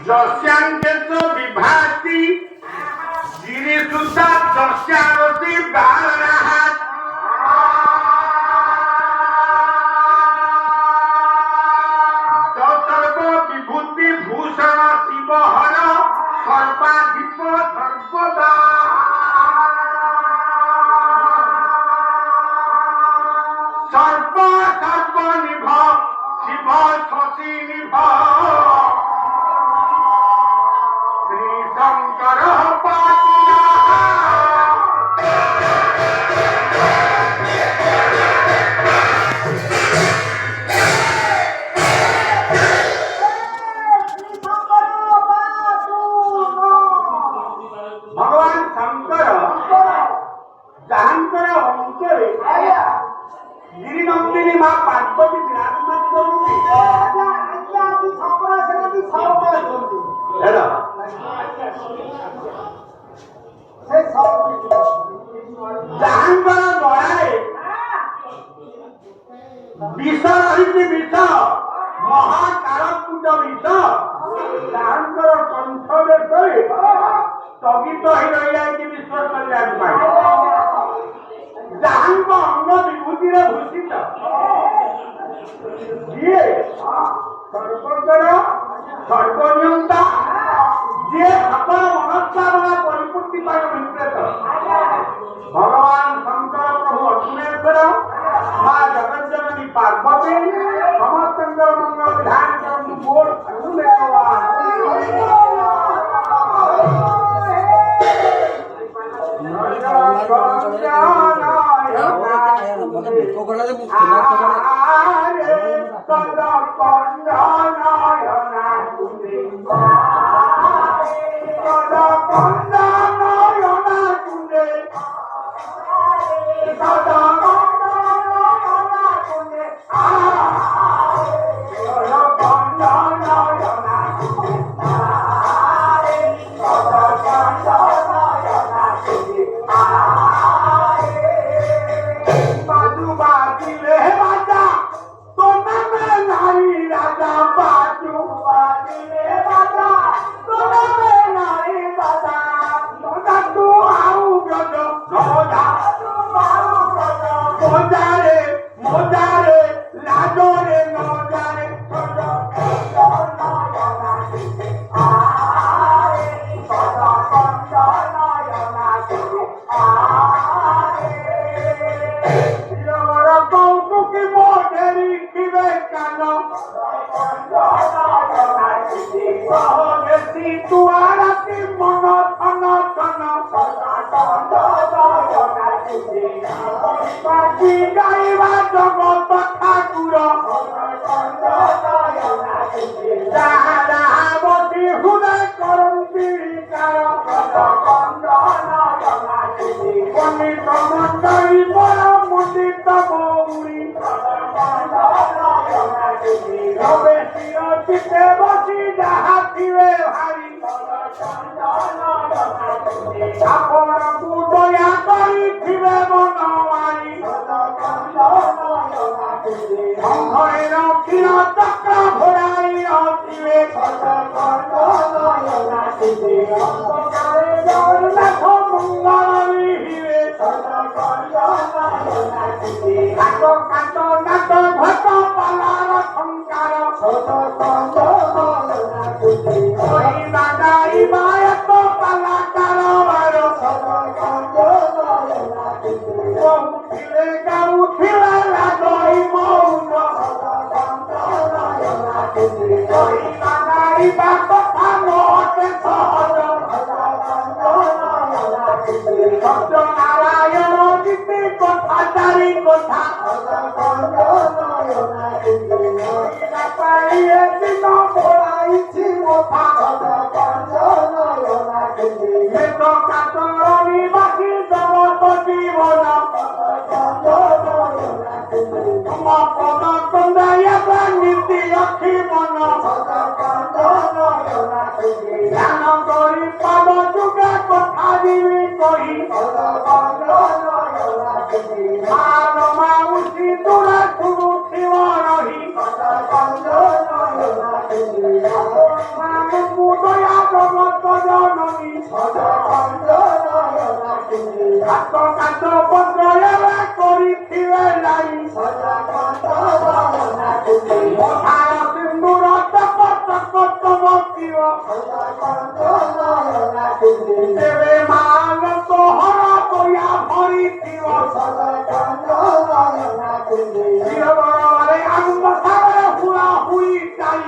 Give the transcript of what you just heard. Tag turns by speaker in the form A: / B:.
A: যস্যাঙ্গেশ বিভাতি গিরিসুতা যস্যারতি বালরাহাত সর্ব বিভূতি ভূষণ শিবহর সর্বাধিপ সর্বদা সর্ব সর্বনিভ শিব শশী নিভ শ্রী শঙ্কর পাটনা ভগবান শঙ্কর যাহাଙ୍କର ଅଙ୍କରେ ଗିରିନନ୍ଦିନୀ ମା ପାର୍ବତୀ ବିରାଜମାନ କରନ୍ତି। ଯାହାଙ୍କର ଦୟାରେ ବିଷ ରହିଛି ବିଷ ମହାକାଳକୂଟ ବିଷ ଯାହାଙ୍କର କଣ୍ଠ ଦେଶରେ ସ୍ଥଗିତ ହୋଇ ରହିଯାଇଛି ବିଶ୍ୱ କଲ୍ୟାଣ ପାଇଁ ଯାହାଙ୍କ ଅଙ୍ଗ ବିଭୂତିରେ ଭୂଷିତ ଯିଏ ସର୍ବଙ୍କର ସର୍ବନିୟନ୍ତା ଯିଏ ସକଳ ମନସ୍କାମନା ପରିପୂର୍ତ୍ତି ପାଇଁ ବିକ୍ରେତ ଭଗବାନ ଶଙ୍କର ପ୍ରଭୁ ଅର୍ଜୁନେଶ୍ୱର ମା ଜଗଜ୍ଜନନୀ ପାର୍ବତୀ ସମସ୍ତଙ୍କର ମଙ୍ଗଳ ବିଧାନ କରନ୍ତୁ। ବୋଲ মুদয়া জগত জননী কাত কাত পদ্মরে করিথিবে নাই মথার সিন্দুর তপ তপ তমকিব তেবে মান তোহর তয়া ভরিথিব শিরবরে আগুন হুড়া হুড়ি চাই